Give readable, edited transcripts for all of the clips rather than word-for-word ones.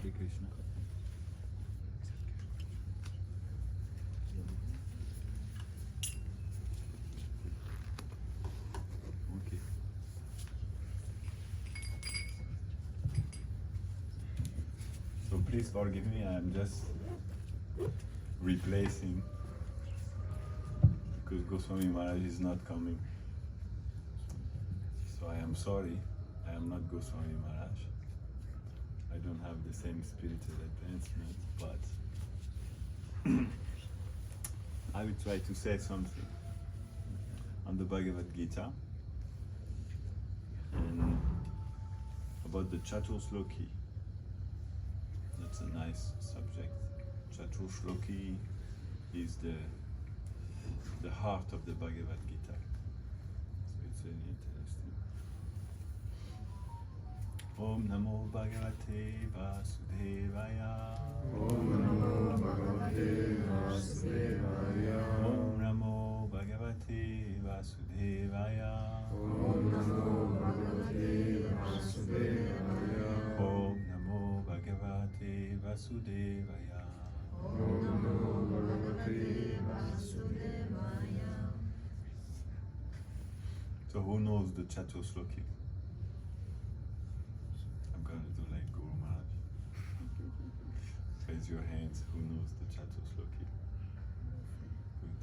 Hare Krishna. Okay. So please forgive me, I'm just replacing because Goswami Maharaj is not coming. So I am sorry, I am not Goswami Maharaj. I don't have the same spiritual advancement, but I will try to say something on the Bhagavad Gita and about the Caturslokie. That's a nice subject. Caturslokie is the heart of the Bhagavad Gita. So it's very interesting. Om Namo Bhagavate Vasudevaya. Om Namo Bhagavate Vasudevaya. Om Namo Bhagavate Vasudevaya. Om Namo Bhagavate Vasudevaya. Om Namo Bhagavate Vasudevaya. Om Namo Bhagavate Vasudevaya. So who knows the Caturslokie? I'm going to do like Guru Maharaj. Raise your hands, who knows the Caturslokie? Good.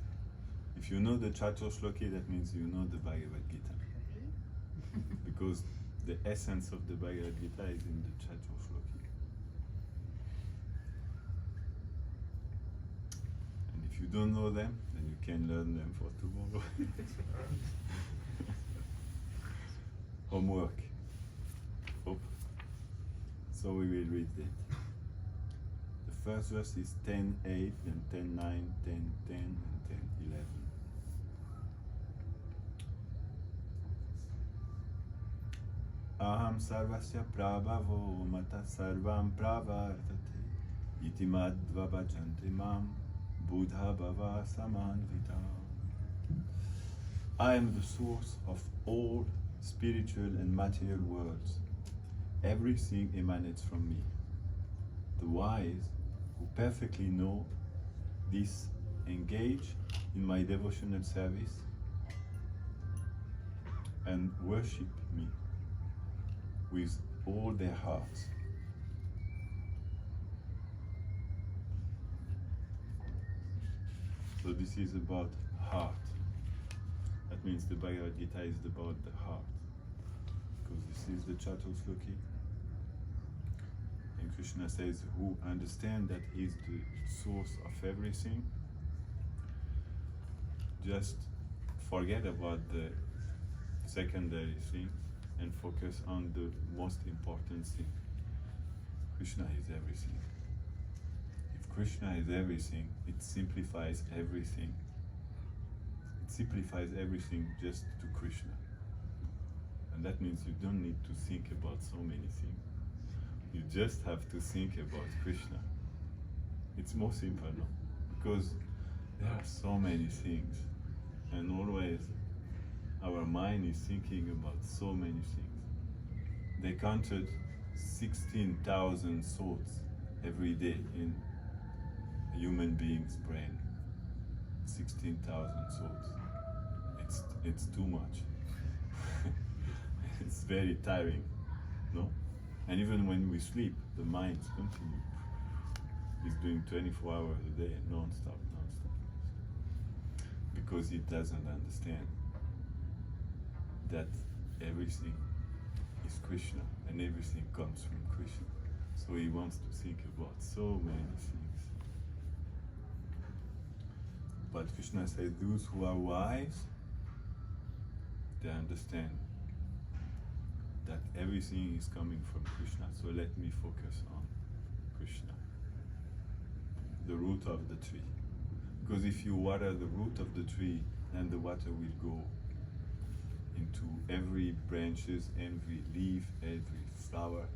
If you know the Caturslokie, that means you know the Bhagavad Gita. Because the essence of the Bhagavad Gita is in the Caturslokie. And if you don't know them, then you can learn them for tomorrow. Homework. Hope. So we will read it. The first verse is 10:8, then 10:9, 10:10, and 10:11. Aham sarvasya prabhavo mata sarvam pravartate iti madhva bhajanti mam buddha bhava samanvita. I am the source of all spiritual and material worlds. Everything emanates from me. The wise, who perfectly know this, engage in my devotional service and worship me with all their hearts. So this is about heart. That means the Bhagavad Gita is about the heart. Because this is the Caturslokie. And Krishna says, who understand that he is the source of everything, just forget about the secondary thing and focus on the most important thing. Krishna is everything. If Krishna is everything, it simplifies everything. It simplifies everything just to Krishna. And that means you don't need to think about so many things. You just have to think about Krishna. It's more simple, no? Because there are so many things. And always our mind is thinking about so many things. They counted 16,000 thoughts every day in a human being's brain. 16,000 thoughts. It's too much. It's very tiring, no? And even when we sleep, the mind continues. It's doing 24 hours a day, non-stop. Because it doesn't understand that everything is Krishna and everything comes from Krishna. So he wants to think about so many things. But Krishna says those who are wise, they understand that everything is coming from Krishna. So let me focus on Krishna, the root of the tree. Because if you water the root of the tree, then the water will go into every branches, every leaf, every flower.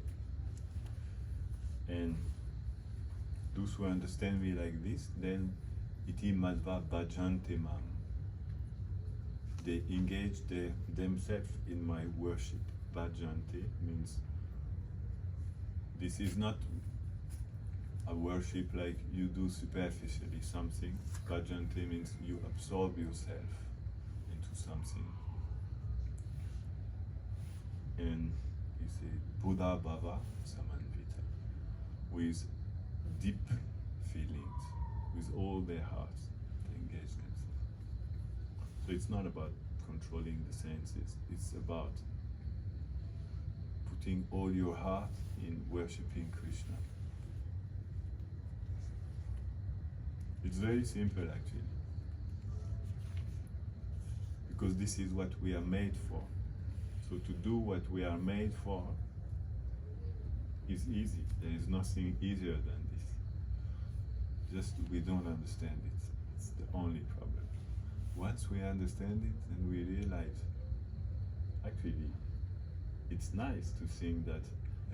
And those who understand me like this, then iti madhva bhajante mam. They engage themselves in my worship. Bhajante means this is not a worship like you do superficially something. Bhajanti means you absorb yourself into something. And he said, Buddha Bhava Samanvita, with deep feelings, with all their hearts, they engage themselves. So it's not about controlling the senses, it's about putting all your heart in worshipping Krishna. It's very simple actually, because this is what we are made for. So to do what we are made for is easy. There is nothing easier than this. Just we don't understand it. It's the only problem. Once we understand it, then we realize, actually, it's nice to think that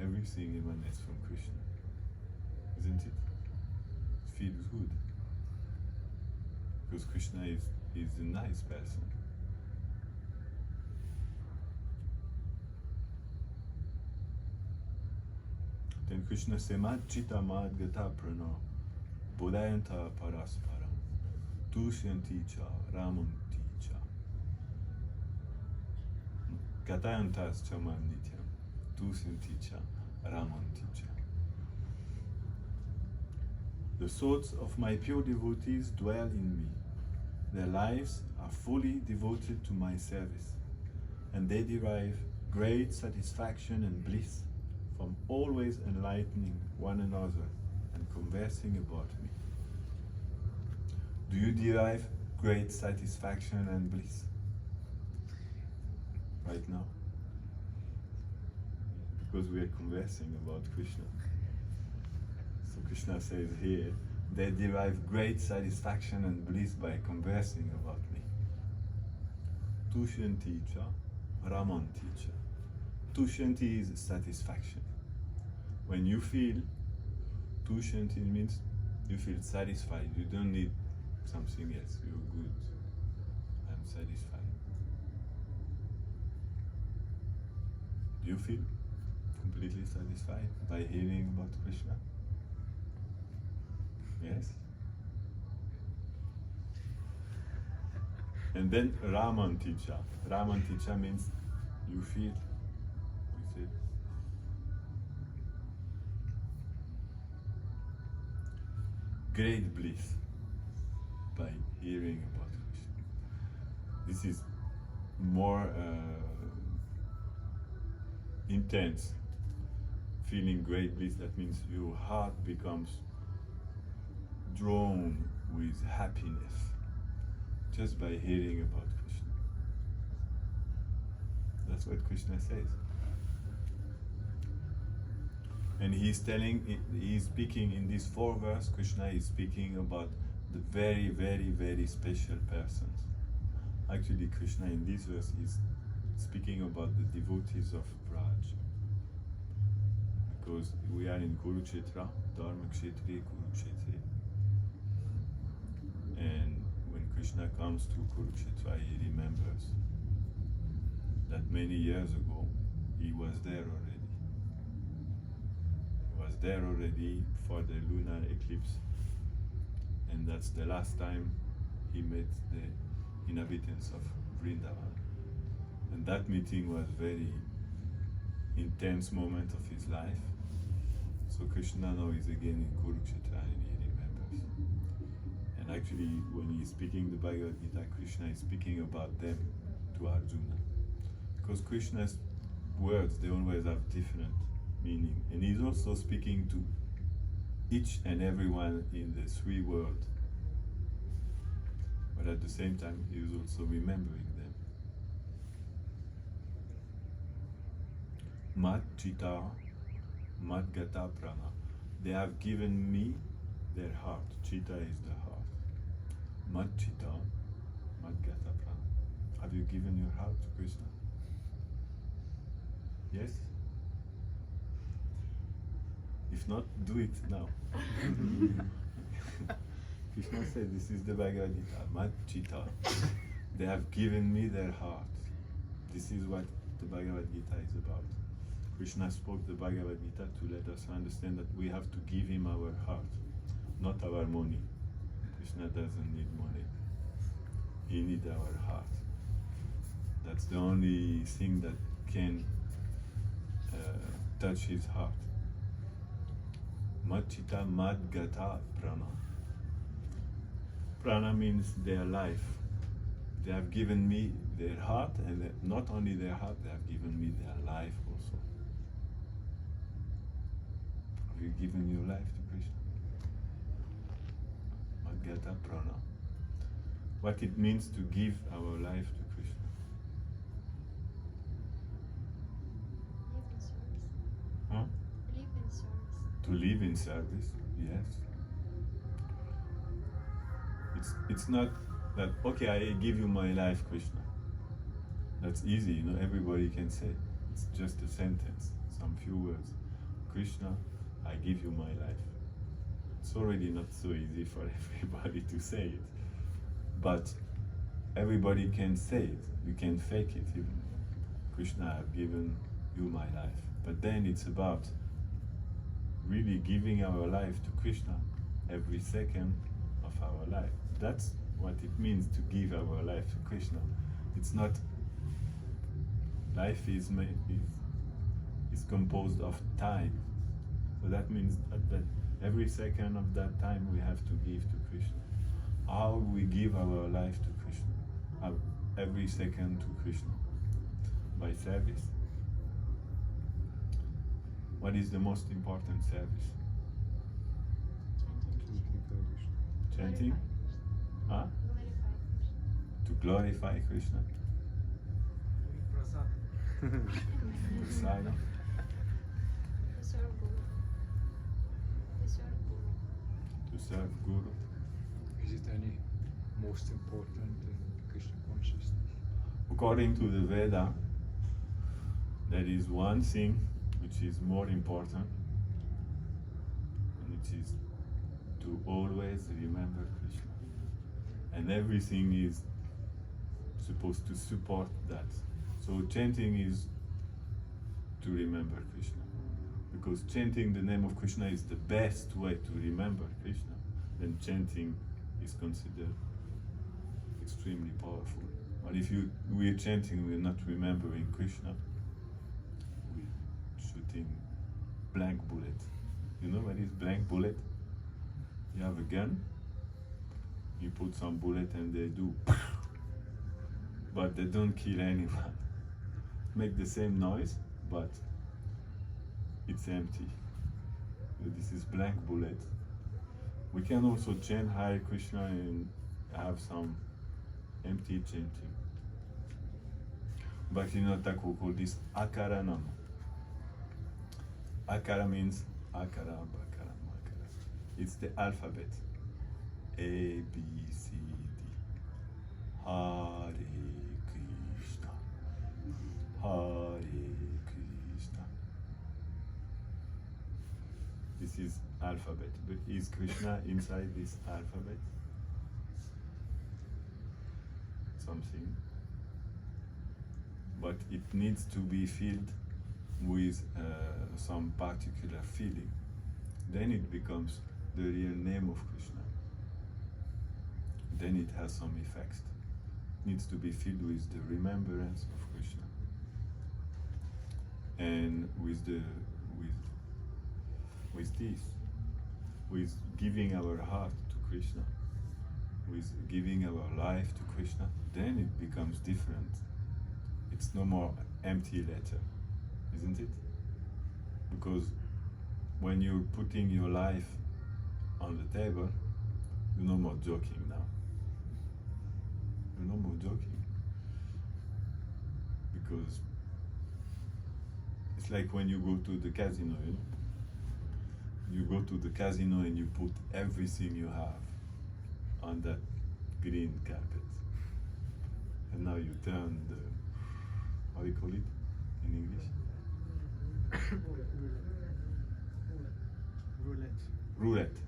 everything emanates from Krishna. Isn't it? It feels good. Because Krishna is a nice person. Then Krishna says, Mad Chitta Mad Gata Prana Bodhayanta Parasparam Tusyanti Cha Ramanti Cha Gatayantas Chamam Nityam Tusyanti Cha Ramanti Cha. The thoughts of my pure devotees dwell in me. Their lives are fully devoted to my service, and they derive great satisfaction and bliss from always enlightening one another and conversing about me. Do you derive great satisfaction and bliss right now? Because we are conversing about Krishna. So Krishna says here, they derive great satisfaction and bliss by conversing about me. Tushanti cha, ramanti cha. Tushanti is satisfaction. When you feel, tushanti means you feel satisfied. You don't need something else. You're good. I'm satisfied. Do you feel completely satisfied by hearing about Krishna? Yes? And then Ramanticha. Ramanticha means you feel, you say, great bliss by hearing about Krishna. This is more intense. Feeling great bliss, that means your heart becomes drawn with happiness just by hearing about Krishna. That's what Krishna says. And he's speaking in these 4 verses, Krishna is speaking about the very, very, very special persons. Actually, Krishna in this verse is speaking about the devotees of Braj. Because we are in Kurukshetra, Dharma Kshetri, Kurukshetra. And when Krishna comes to Kurukshetra, he remembers that many years ago, he was there already. He was there already for the lunar eclipse. And that's the last time he met the inhabitants of Vrindavan. And that meeting was a very intense moment of his life. So Krishna now is again in Kurukshetra and he remembers. And actually, when he's speaking the Bhagavad Gita, Krishna is speaking about them to Arjuna. Because Krishna's words, they always have different meaning. And he's also speaking to each and everyone in the 3 worlds. But at the same time, he is also remembering them. Mat Chitta, Mat Gata Prana. They have given me their heart. Chitta is the heart. Mat Chitta, Mat Gata Prana. Have you given your heart to Krishna? Yes? If not, do it now. Krishna said, this is the Bhagavad Gita, Mat Chitta. They have given me their heart. This is what the Bhagavad Gita is about. Krishna spoke the Bhagavad Gita to let us understand that we have to give him our heart, not our money. Krishna doesn't need money. He needs our heart. That's the only thing that can touch his heart. Machita madgata prana. Prana means their life. They have given me their heart, and not only their heart, they have given me their life also. Have you given your life to Krishna? Madgata prana. What it means to give our life to Krishna. Huh? Live in service. To live in service, yes. It's not that, okay, I give you my life, Krishna. That's easy, you know, everybody can say. It's just a sentence, some few words. Krishna, I give you my life. It's already not so easy for everybody to say it. But everybody can say it. You can fake it even. Krishna, I've given you my life. But then it's about really giving our life to Krishna every second of our life. That's what it means to give our life to Krishna. It's not, life is composed of time. So that means that every second of that time we have to give to Krishna. How we give our life to Krishna, every second to Krishna? By service. What is the most important service? Chanting? Huh? To glorify Krishna. Prasada. To serve Guru. To serve Guru. To serve Guru. Is it any most important in Krishna consciousness? According to the Veda, there is one thing which is more important, and it is to always remember Krishna. And everything is supposed to support that. So chanting is to remember Krishna. Because chanting the name of Krishna is the best way to remember Krishna. Then chanting is considered extremely powerful. But if we're chanting, we're not remembering Krishna, we're shooting blank bullet. You know what is blank bullet? You have a gun, you put some bullet and they do, but they don't kill anyone. Make the same noise, but it's empty. So this is blank bullet. We can also chant Hare Krishna and have some empty chanting. Bhaktivinoda Thakur called this akara nama. Akara means akara, bakara, makara. It's the alphabet. A, B, C, D. Hare Krishna. Hare Krishna. This is alphabet. But is Krishna inside this alphabet? Something. But it needs to be filled with some particular feeling. Then it becomes the real name of Krishna. Then it has some effects. It needs to be filled with the remembrance of Krishna. And with giving our heart to Krishna, with giving our life to Krishna, then it becomes different. It's no more empty letter, isn't it? Because when you're putting your life on the table, you're no more joking now. You're no more joking. Because it's like when you go to the casino, you know? You go to the casino and you put everything you have on that green carpet. And now you turn the, how do you call it in English? Roulette. Roulette,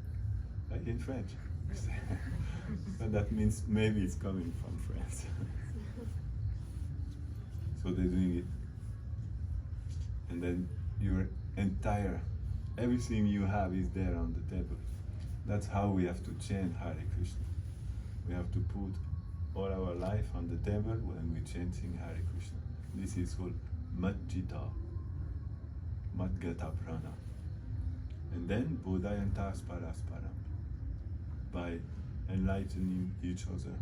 like in French. But that means maybe it's coming from France. So they're doing it. And then Everything you have is there on the table. That's how we have to chant Hare Krishna. We have to put all our life on the table when we're chanting Hare Krishna. This is called Majjita, Madgata Prana. And then Bodhayantas Parasparam. By enlightening each other,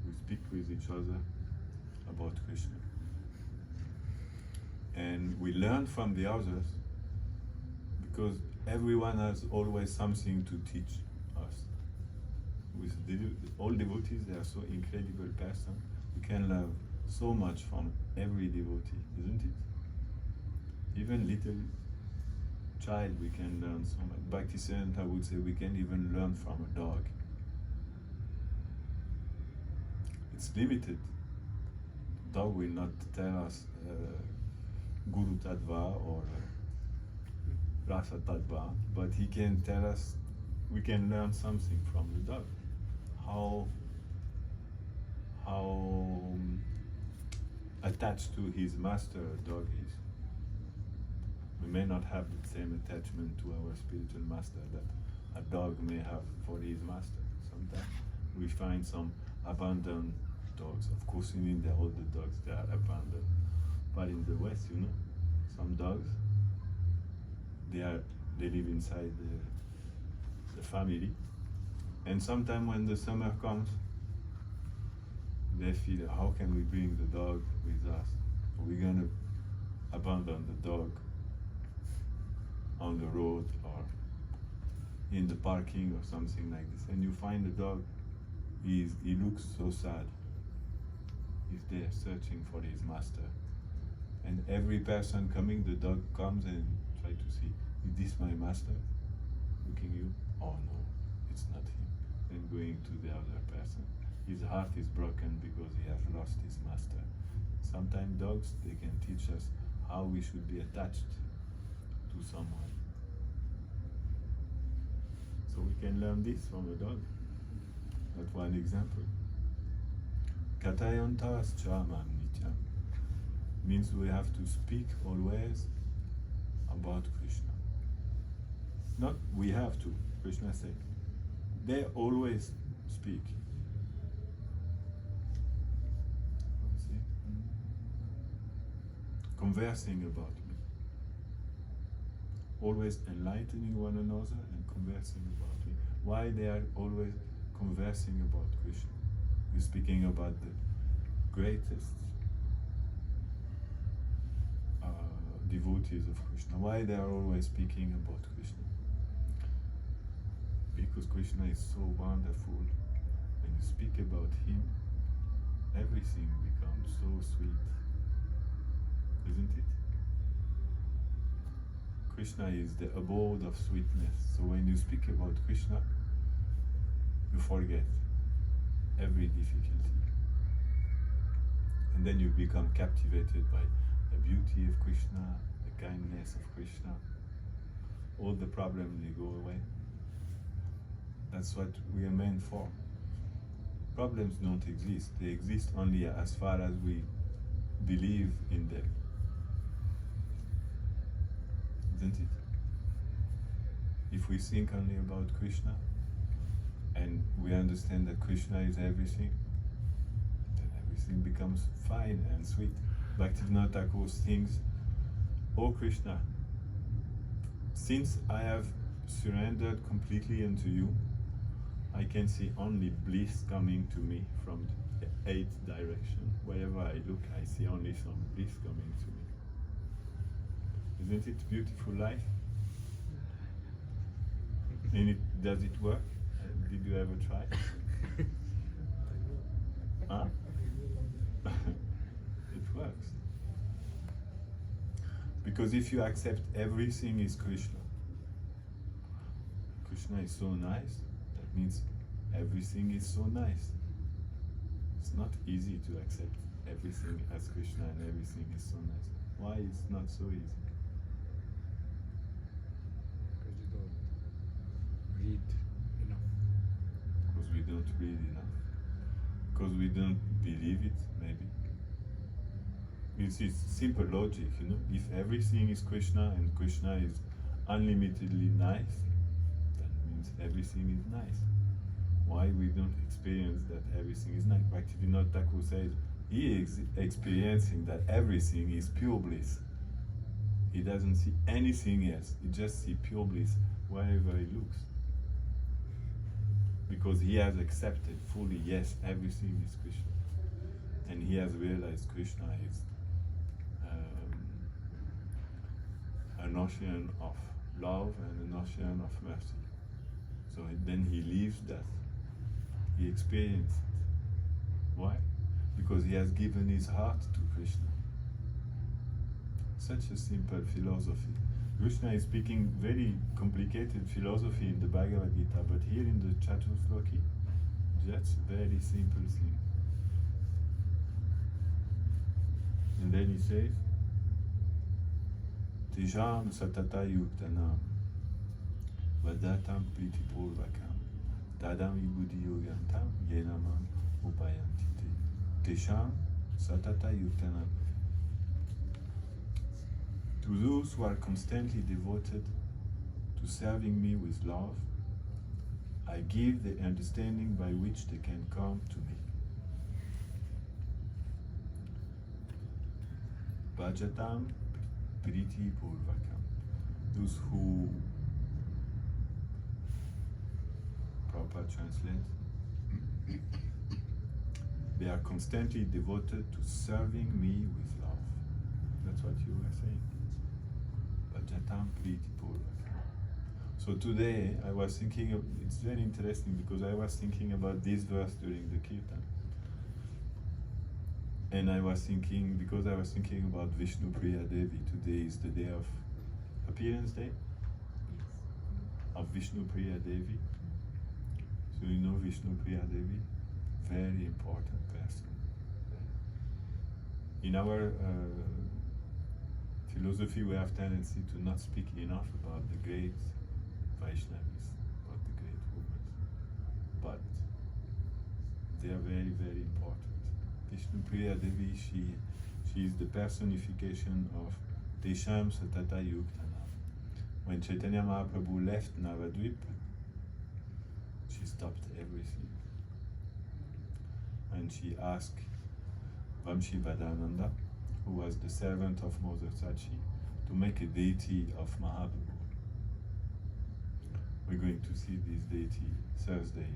we speak with each other about Krishna. And we learn from the others, because everyone has always something to teach us. With all devotees, they are so incredible person. We can learn so much from every devotee, isn't it? Even little child, we can learn so much. Bhaktisiddhanta would say we can even learn from a dog. It's limited. Dog will not tell us Guru Tattva or Rasa Tattva, but he can tell us, we can learn something from the dog. How attached to his master a dog is. We may not have the same attachment to our spiritual master that a dog may have for his master. Sometimes we find some abandoned dogs. Of course, in India, all the dogs, they are abandoned. But in the West, some dogs, they live inside the family. And sometimes when the summer comes, they feel, how can we bring the dog with us? Are we going to abandon the dog on the road or in the parking or something like this? And you find the dog, he looks so sad. He's there searching for his master. And every person coming, the dog comes and try to see, is this my master? Looking you, oh no, it's not him. Then going to the other person. His heart is broken because he has lost his master. Sometimes dogs, they can teach us how we should be attached to someone. So we can learn this from a dog. That's one example. Katayantas chamam nityam means we have to speak always about Krishna. Not we have to, Krishna said. They always speak. See? Conversing about me. Always enlightening one another and conversing about me. Why they are always conversing about Krishna? We're speaking about the greatest devotees of Krishna. Why they are always speaking about Krishna? Because Krishna is so wonderful. When you speak about him, everything becomes so sweet. Isn't it? Krishna is the abode of sweetness. So when you speak about Krishna, you forget every difficulty. And then you become captivated by the beauty of Krishna, the kindness of Krishna. All the problems, they go away. That's what we are meant for. Problems don't exist. They exist only as far as we believe in them. Isn't it? If we think only about Krishna, and we understand that Krishna is everything, then everything becomes fine and sweet. Bhaktivinoda Thakur sings, "Oh Krishna, since I have surrendered completely unto you, I can see only bliss coming to me from the 8th direction. Wherever I look, I see only some bliss coming to me." Isn't it beautiful life? And does it work? Did you ever try? Huh? It works. Because if you accept everything is Krishna, Krishna is so nice, that means everything is so nice. It's not easy to accept everything as Krishna and everything is so nice. Why it's not so easy? Because you don't read enough. Because we don't read enough. Because we don't believe it, maybe. It's simple logic, If everything is Krishna and Krishna is unlimitedly nice, that means everything is nice. Why we don't experience that everything is nice? Bhaktivinoda Thakur says he is experiencing that everything is pure bliss. He doesn't see anything else. He just sees pure bliss wherever he looks. Because he has accepted fully, yes, everything is Krishna. And he has realized Krishna is an ocean of love and an ocean of mercy. So then he lives that. He experienced it. Why? Because he has given his heart to Krishna. Such a simple philosophy. Krishna is speaking very complicated philosophy in the Bhagavad Gita, but here in the Caturslokie, just very simple thing. And then he says, Tijam satata yuktanam vadatam pritipurvakam tadam vibhuti yogantam yenamam upayantite. Tisham satata yuktanam. To those who are constantly devoted to serving me with love, I give the understanding by which they can come to me. Bhajatam Priti Purvakam. Those who, proper translate, they are constantly devoted to serving me with love. That's what you were saying. Bhajatam Priti Purvakam. So today I was thinking of, it's very interesting because I was thinking about this verse during the Kirtan. And I was thinking, because I was thinking about Vishnu Priya Devi, today is the day of appearance day of Vishnu Priya Devi. So you know Vishnu Priya Devi, very important person. In our philosophy, we have tendency to not speak enough about the great Vaishnavis, about the great women, but they are very, very important. Vishnu Priya Devi, she is the personification of Tesham Satata Yuktanam. When Chaitanya Mahaprabhu left Navadvip, she stopped everything. And she asked Vamshi Vadananda, who was the servant of Mother Sachi, to make a deity of Mahaprabhu. We're going to see this deity Thursday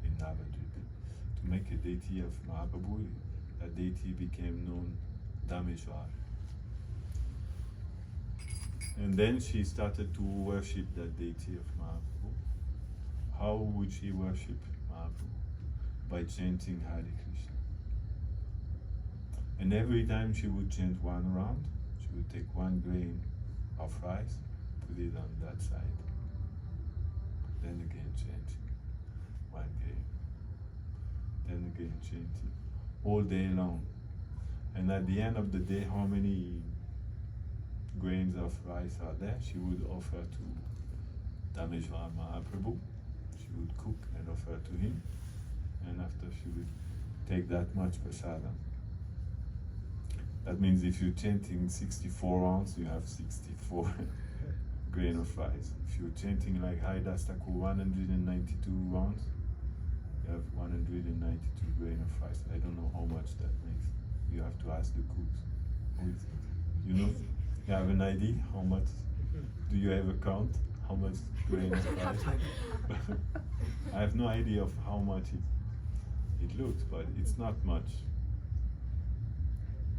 in Navadvip. To make a deity of Mahaprabhu, that deity became known Dameshwar. And then she started to worship that deity of Mahaprabhu. How would she worship Mahaprabhu? By chanting Hare Krishna. And every time she would chant one round, she would take one grain of rice, put it on that side. Then again chanting one grain. Then again chanting. All day long. And at the end of the day, how many grains of rice are there? She would offer to Dameshwar Mahaprabhu. She would cook and offer to him. And after she would take that much prasadam. That means if you're chanting 64 rounds, you have 64 grain of rice. If you're chanting like Haridas Thakur 192 rounds, you have 192 grain of rice. I don't know how much that makes. You have to ask the cooks. You know, you have an idea how much? Do you ever count how much grain of rice? I have no idea of how much it looks, but it's not much.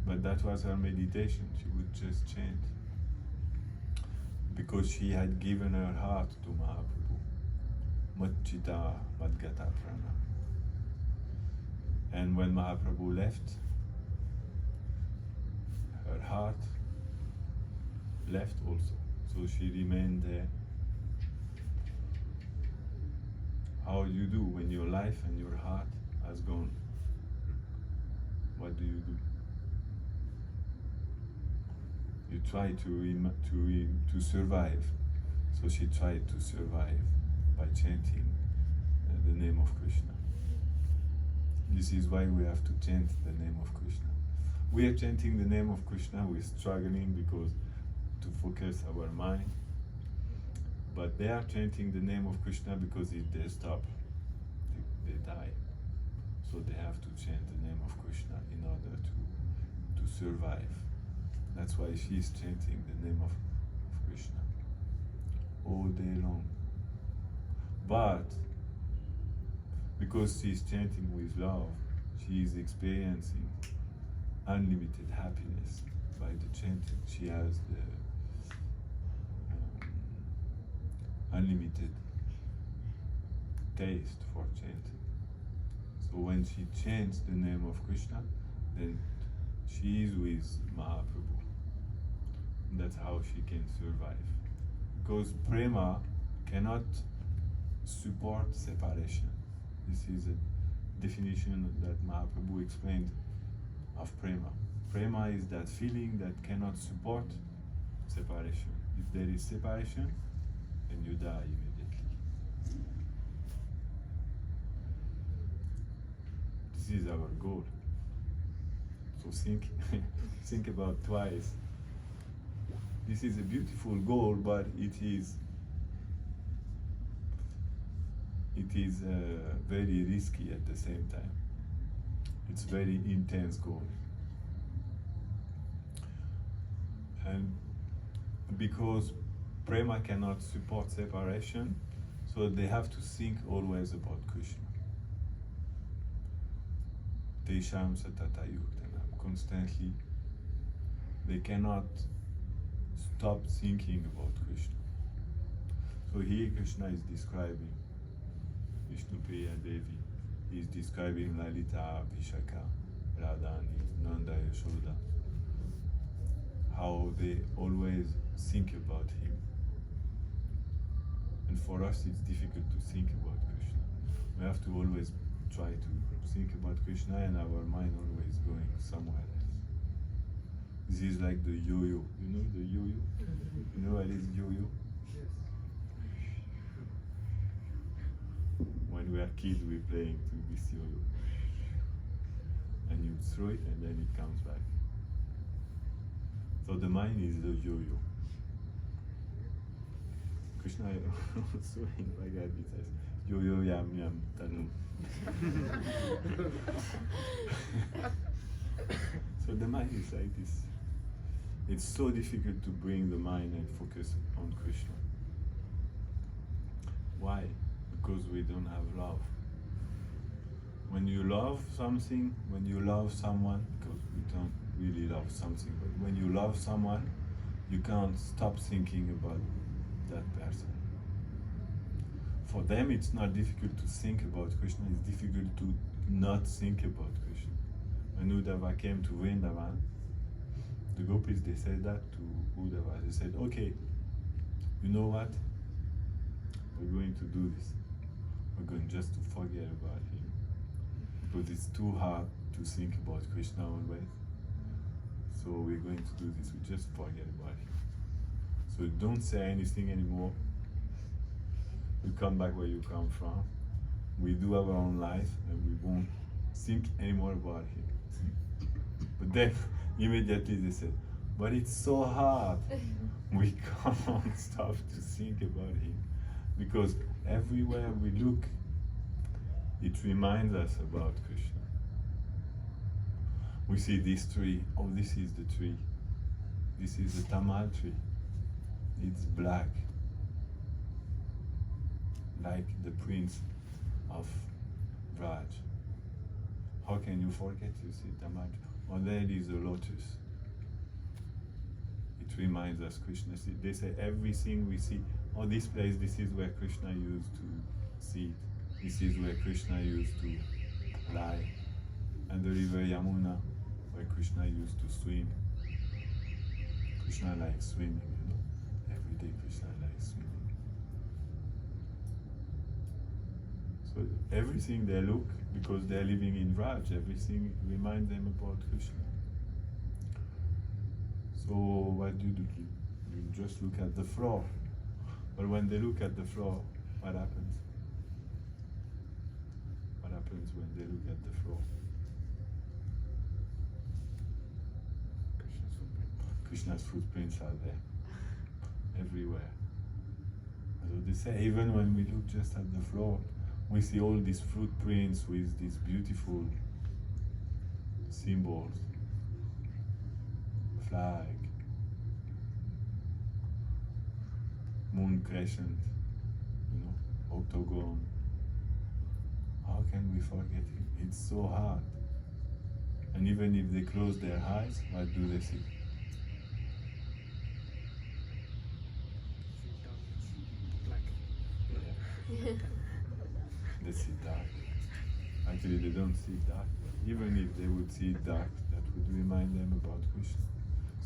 But that was her meditation. She would just chant. Because she had given her heart to Mahaprabhu. Matchita Madgata Prana. And when Mahaprabhu left, her heart left also. So she remained there. How do you do when your life and your heart has gone? What do you do? You try to survive. So she tried to survive by chanting the name of Krishna. This is why we have to chant the name of Krishna. We are chanting the name of Krishna, we're struggling because to focus our mind. but they are chanting the name of Krishna because if they stop, they die. So they have to chant the name of Krishna in order to survive. That's why she's chanting the name of Krishna all day long. But because she's chanting with love, she is experiencing unlimited happiness by the chanting. She has the unlimited taste for chanting. So when she chants the name of Krishna, then she is with Mahaprabhu. And that's how she can survive. Because prema cannot support separation. This is a definition that Mahaprabhu explained of prema. Prema is that feeling that cannot support separation. If there is separation, then you die immediately. This is our goal. So think about twice. This is a beautiful goal, but it is very risky at the same time. It's very intense goal. And because prema cannot support separation, so they have to think always about Krishna. Tesham satata yuktanam. Constantly, they cannot stop thinking about Krishna. So here Krishna is describing Vishnupriya Devi. He is describing Lalita, Vishaka, Radhani, Nanda, Yasoda. How they always think about him. And for us it's difficult to think about Krishna. We have to always try to think about Krishna and our mind always going somewhere else. This is like the yo-yo. You know the yo-yo? You know what is yo-yo? When we are kids, we're playing to this yo-yo. And you throw it and then it comes back. So the mind is the yo-yo. Krishna also in Bhagavad Gita says, yo-yo yam yam tanum. So the mind is like this. It's so difficult to bring the mind and focus on Krishna. Why? Because we don't have love. When you love something, when you love someone, because we don't really love something, but when you love someone, you can't stop thinking about that person. For them, it's not difficult to think about Krishna, it's difficult to not think about Krishna. When Uddhava came to Vrindavan, the gopis, they said that to Uddhava. They said, okay, you know what? We're going to do this. We're going just to forget about him. Because it's too hard to think about Krishna always. So we're going to do this. We just forget about him. So don't say anything anymore. We come back where you come from. We do our own life and we won't think anymore about him. But then immediately they said, but it's so hard. We can't stop to think about him. Because everywhere we look, it reminds us about Krishna. We see this tree. Oh, this is the tree. This is the tamal tree. It's black. Like the prince of Vraj. How can you forget to see tamal tree? Oh, there is a lotus. It reminds us Krishna. See, they say everything we see, oh, this place, this is where Krishna used to sit. This is where Krishna used to lie. And the river Yamuna, where Krishna used to swim. Krishna likes swimming, you know. Every day Krishna likes swimming. So everything they look, because they're living in Vraj, everything reminds them about Krishna. So what do? You just look at the floor. But when they look at the floor, what happens? What happens when they look at the floor? Krishna's footprints are there, everywhere. So they say even when we look just at the floor, we see all these footprints with these beautiful symbols, flag, moon crescent, octagon. How can we forget it? It's so hard. And even if they close their eyes, what do they see? Yeah. They see dark. Actually, they don't see dark. Even if they would see dark, that would remind them about Krishna.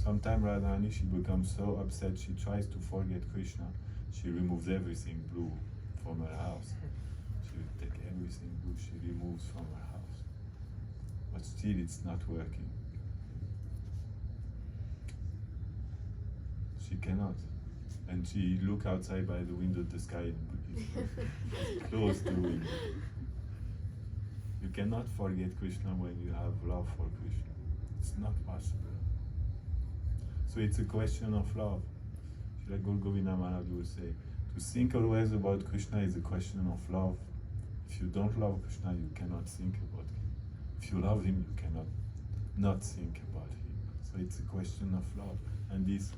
Sometimes Radharani, she becomes so upset, she tries to forget Krishna. She removes everything blue from her house. She will take everything blue she removes from her house. But still it's not working. She cannot. And she look outside by the window, the sky is close to the window. You cannot forget Krishna when you have love for Krishna. It's not possible. So it's a question of love. Like Govinda Maharaj would say, to think always about Krishna is a question of love. If you don't love Krishna, you cannot think about him. If you love him, you cannot not think about him. So it's a question of love. And this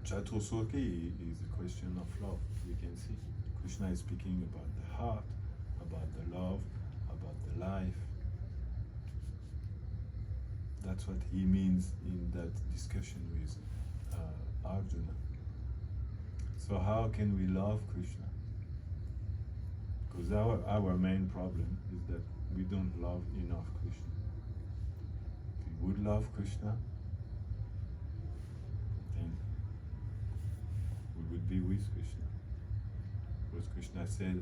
Caturslokie is a question of love. We can see Krishna is speaking about the heart, about the love, about the life. That's what he means in that discussion with Arjuna. So how can we love Krishna? Because our main problem is that we don't love enough Krishna. If we would love Krishna, then we would be with Krishna. Because Krishna said,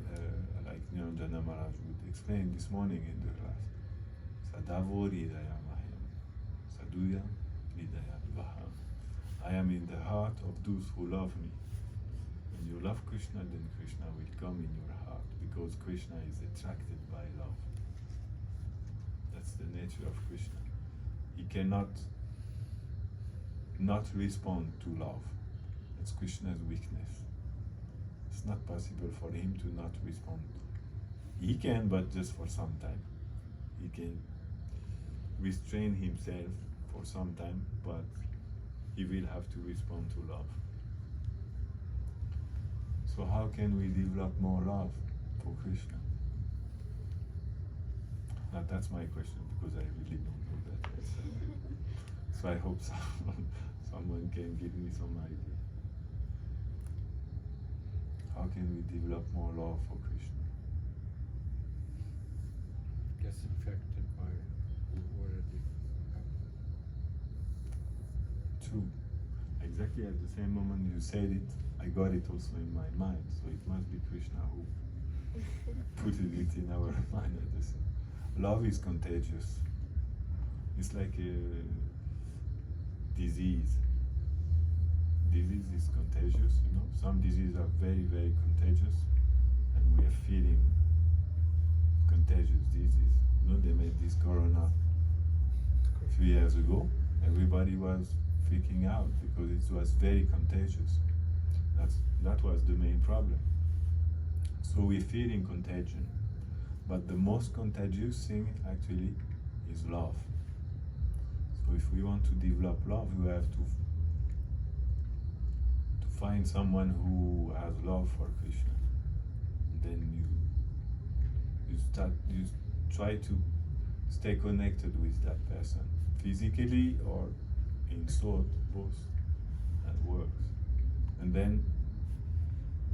like Niranjana Maharaj would explain this morning in the class, Sadavo Hridaya Mahyam, Saduya Hridaya Vaham. I am in the heart of those who love me. When you love Krishna, then Krishna will come in your heart, because Krishna is attracted by love. That's the nature of Krishna. He cannot not respond to love. That's Krishna's weakness. It's not possible for him to not respond. He can, but just for some time. He can restrain himself for some time, but he will have to respond to love. So how can we develop more love for Krishna? Now that's my question, because I really don't know that answer. So I hope someone can give me some idea. How can we develop more love for Krishna? Gets infected by who already have. True. Exactly at the same moment you said it, I got it also in my mind. So it must be Krishna who put it in our mind at the same. Love is contagious. It's like a disease. Disease is contagious, Some diseases are very, very contagious, and we are feeling contagious disease. They made this corona a few years ago. Everybody was freaking out because it was very contagious. That was the main problem. So we're feeling contagion. But the most contagious thing actually is love. So if we want to develop love, we have to find someone who has love for Krishna. Then you try to stay connected with that person, physically or in thought, both. That works. And then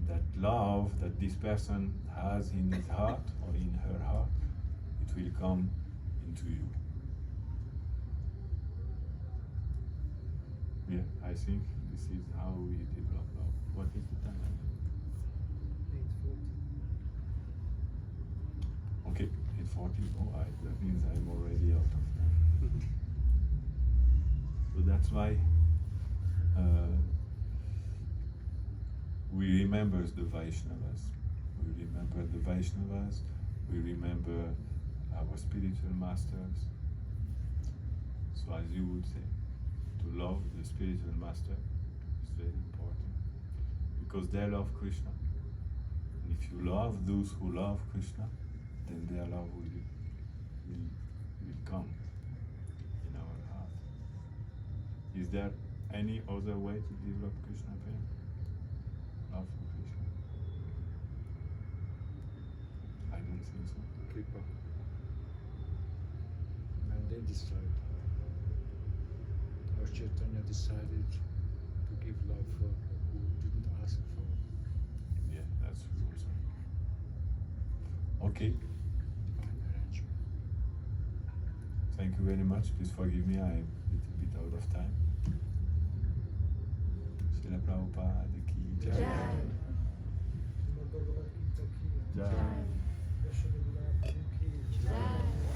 that love that this person has in his heart or in her heart, it will come into you. Yeah, I think this is how we develop love. What is the time? 8:40. Okay, 8:40. Oh, that means I'm already out of time. So that's why we remember the Vaishnavas. We remember the Vaishnavas. We remember our spiritual masters. So as you would say, to love the spiritual master is very important. because they love Krishna. And if you love those who love Krishna, then their love will come in our heart. Is there any other way to develop Krishna prema? Love for Krishna? I don't think so. Kripa. And they decide. Lord Chaitanya decided to give love for who didn't ask for it. Yeah, that's true also. Okay, Divine arrangement. thank you very much. Please forgive me, I'm a little bit out of time. Srila Prabhupada ki jai. Jai. Srimad Bhagavad Gita ki Jai. Yasoda ki Jai.